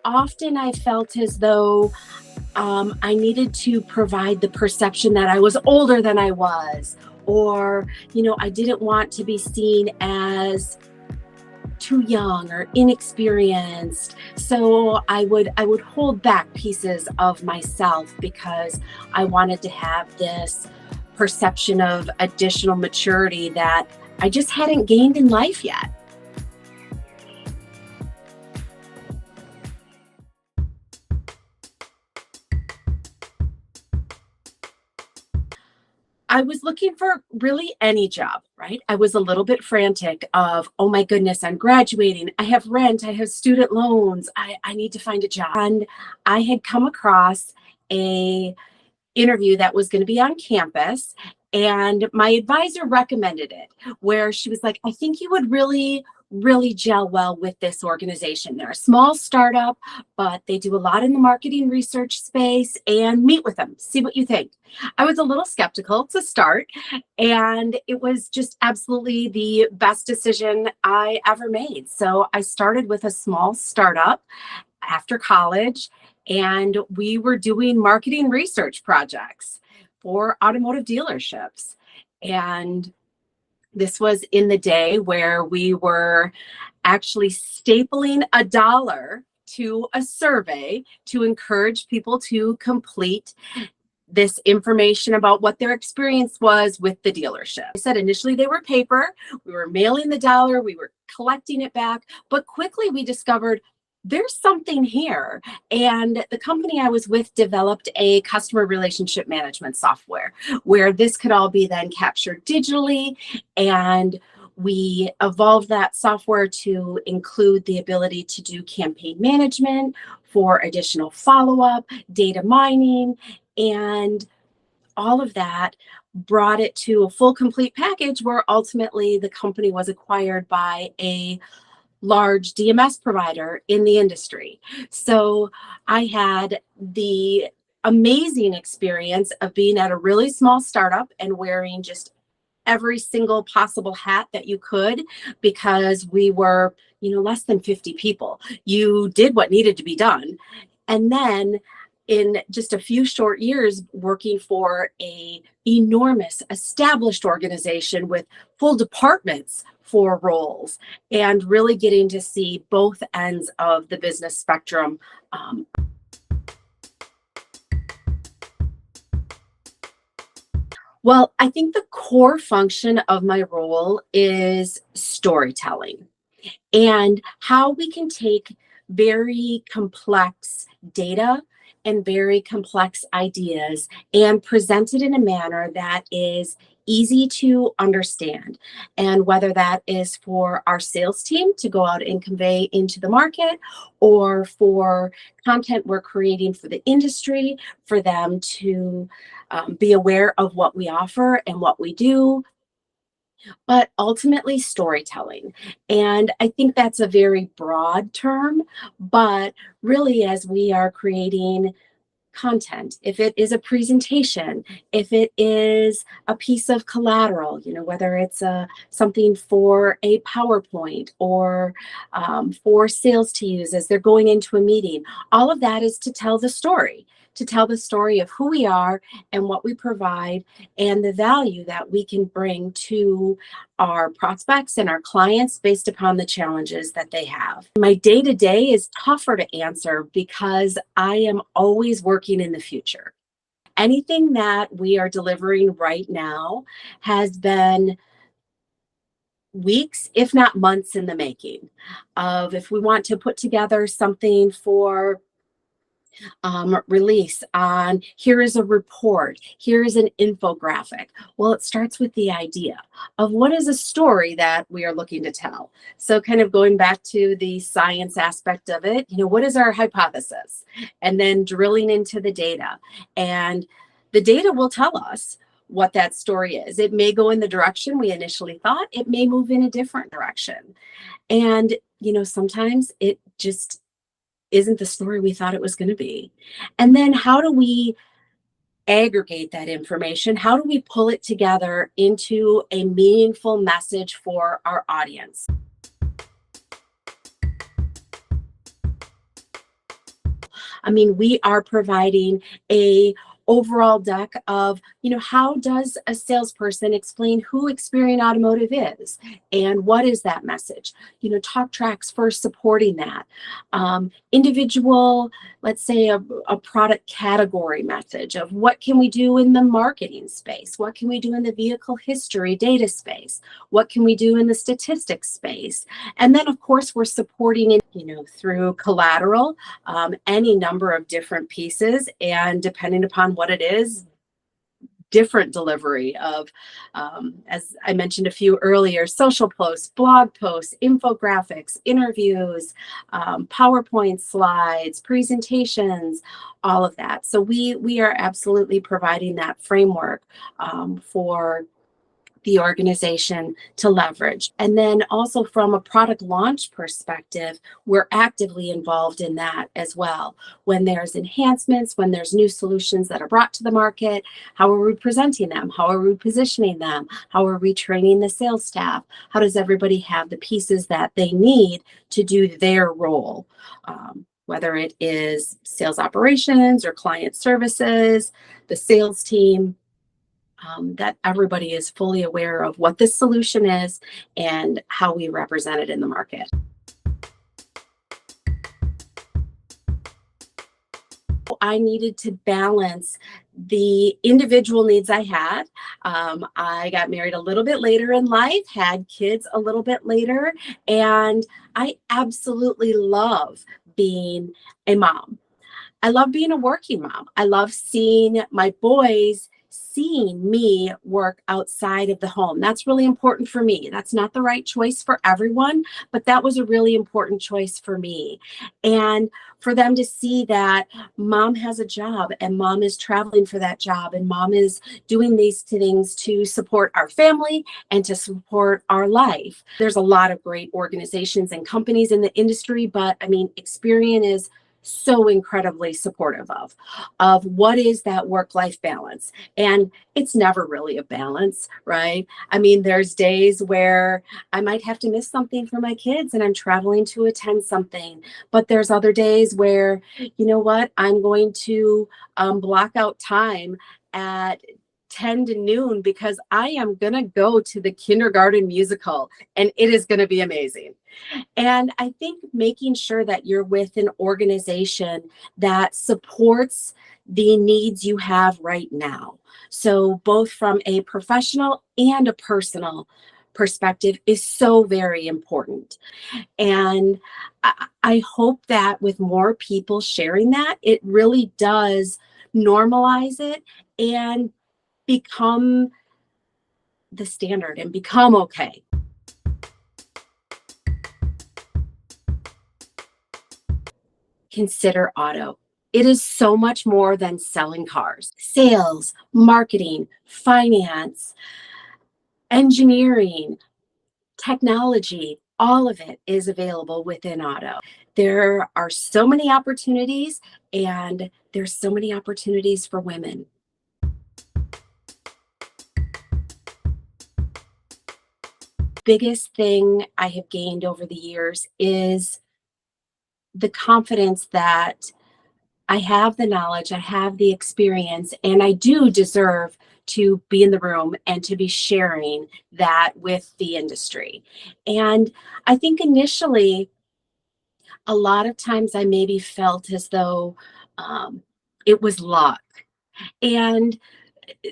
often I felt as though I needed to provide the perception that I was older than I was, or, I didn't want to be seen as too young or inexperienced. So I would hold back pieces of myself because I wanted to have this perception of additional maturity that I just hadn't gained in life yet. I was looking for really any job, right? I was a little bit frantic of, oh my goodness, I'm graduating. I have rent. I have student loans. I need to find a job. And I had come across a interview that was going to be on campus, and my advisor recommended it, where she was like, I think you would really gel well with this organization. They're a small startup, but they do a lot in the marketing research space, and meet with them, see what you think. I was a little skeptical to start, and it was just absolutely the best decision I ever made. So I started with a small startup after college, and we were doing marketing research projects for automotive dealerships. And this was in the day where we were actually stapling a dollar to a survey to encourage people to complete this information about what their experience was with the dealership. I said initially they were paper, we were mailing the dollar, we were collecting it back, but quickly we discovered there's something here. And the company I was with developed a customer relationship management software where this could all be then captured digitally. And we evolved that software to include the ability to do campaign management for additional follow-up, data mining, and all of that brought it to a full complete package where ultimately the company was acquired by a large DMS provider in the industry. So I had the amazing experience of being at a really small startup and wearing just every single possible hat that you could, because we were, less than 50 people. You did what needed to be done. And then in just a few short years working for a enormous established organization with full departments for roles, and really getting to see both ends of the business spectrum. um, well, I think the core function of my role is storytelling, and how we can take very complex data and very complex ideas and present it in a manner that is easy to understand. And whether that is for our sales team to go out and convey into the market, or for content we're creating for the industry, for them to be aware of what we offer and what we do, but ultimately storytelling. And I think that's a very broad term, but really, as we are creating content, if it is a presentation, if it is a piece of collateral, whether it's something for a PowerPoint, or for sales to use as they're going into a meeting, all of that is to tell the story of who we are and what we provide, and the value that we can bring to our prospects and our clients based upon the challenges that they have. My day to day is tougher to answer because I am always working in the future. Anything that we are delivering right now has been weeks, if not months, in the making. Of if we want to put together something for release on, here is a report, here is an infographic. Well, it starts with the idea of what is a story that we are looking to tell. So kind of going back to the science aspect of it, what is our hypothesis? And then drilling into the data. And the data will tell us what that story is. It may go in the direction we initially thought, it may move in a different direction. And, sometimes it just isn't the story we thought it was going to be. And then how do we aggregate that information? How do we pull it together into a meaningful message for our audience? I mean, we are providing a overall deck of, how does a salesperson explain who Experian Automotive is and what is that message? Talk tracks for supporting that. Individual, let's say a product category message of what can we do in the marketing space? What can we do in the vehicle history data space? What can we do in the statistics space? And then, of course, we're supporting it, through collateral, any number of different pieces, and depending upon what it is, different delivery of, as I mentioned a few earlier, social posts, blog posts, infographics, interviews, PowerPoint slides, presentations, all of that. So we are absolutely providing that framework for the organization to leverage. And then also from a product launch perspective, we're actively involved in that as well. When there's enhancements, when there's new solutions that are brought to the market, how are we presenting them? How are we positioning them? How are we training the sales staff? How does everybody have the pieces that they need to do their role? Whether it is sales operations or client services, the sales team, that everybody is fully aware of what the solution is and how we represent it in the market. I needed to balance the individual needs I had. I got married a little bit later in life, had kids a little bit later, and I absolutely love being a mom. I love being a working mom. I love seeing my boys seeing me work outside of the home. That's really important for me. That's not the right choice for everyone, but that was a really important choice for me. And for them to see that mom has a job and mom is traveling for that job and mom is doing these things to support our family and to support our life. There's a lot of great organizations and companies in the industry, but I mean, Experian is so incredibly supportive of what is that work-life balance. And it's never really a balance, right? I mean, there's days where I might have to miss something for my kids and I'm traveling to attend something, but there's other days where, you know what, I'm going to block out time at 10 to noon because I am going to go to the kindergarten musical and it is going to be amazing. And I think making sure that you're with an organization that supports the needs you have right now. So both from a professional and a personal perspective is so very important. And I hope that with more people sharing that, it really does normalize it and become the standard and become okay. Consider auto. It is so much more than selling cars. Sales, marketing, finance, engineering, technology, all of it is available within auto. There are so many opportunities, and there's so many opportunities for women. Biggest thing I have gained over the years is the confidence that I have the knowledge, I have the experience, and I do deserve to be in the room and to be sharing that with the industry. And I think initially, a lot of times I maybe felt as though it was luck. And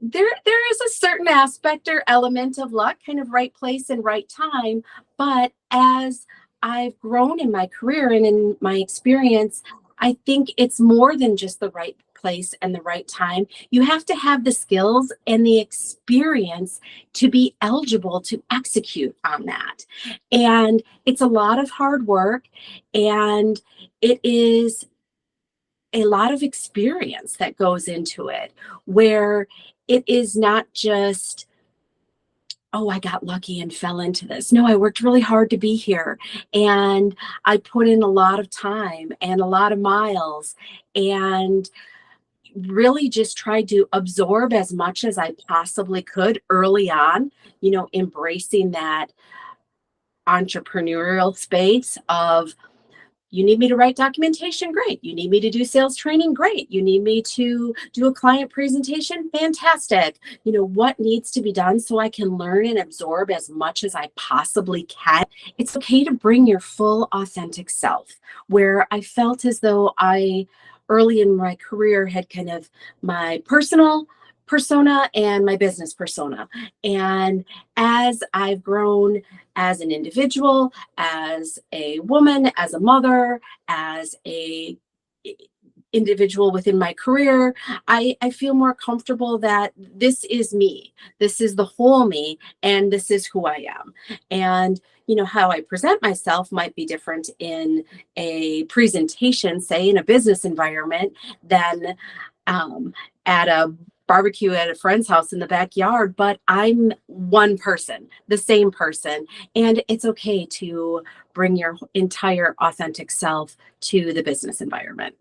there is a certain aspect or element of luck, kind of right place and right time. But as I've grown in my career and in my experience, I think it's more than just the right place and the right time. You have to have the skills and the experience to be eligible to execute on that. And it's a lot of hard work, and it is a lot of experience that goes into it, where it is not just, oh, I got lucky and fell into this. No, I worked really hard to be here. And I put in a lot of time and a lot of miles and really just tried to absorb as much as I possibly could early on, embracing that entrepreneurial space of You need me to write documentation? Great. You need me to do sales training? Great. You need me to do a client presentation? Fantastic. What needs to be done so I can learn and absorb as much as I possibly can. It's okay to bring your full authentic self, where I felt as though I early in my career had kind of my personal persona and my business persona. And as I've grown as an individual, as a woman, as a mother, as a individual within my career, I feel more comfortable that this is me. This is the whole me, and this is who I am. And how I present myself might be different in a presentation, say in a business environment, than at a barbecue at a friend's house in the backyard, but I'm one person, the same person. And it's okay to bring your entire authentic self to the business environment.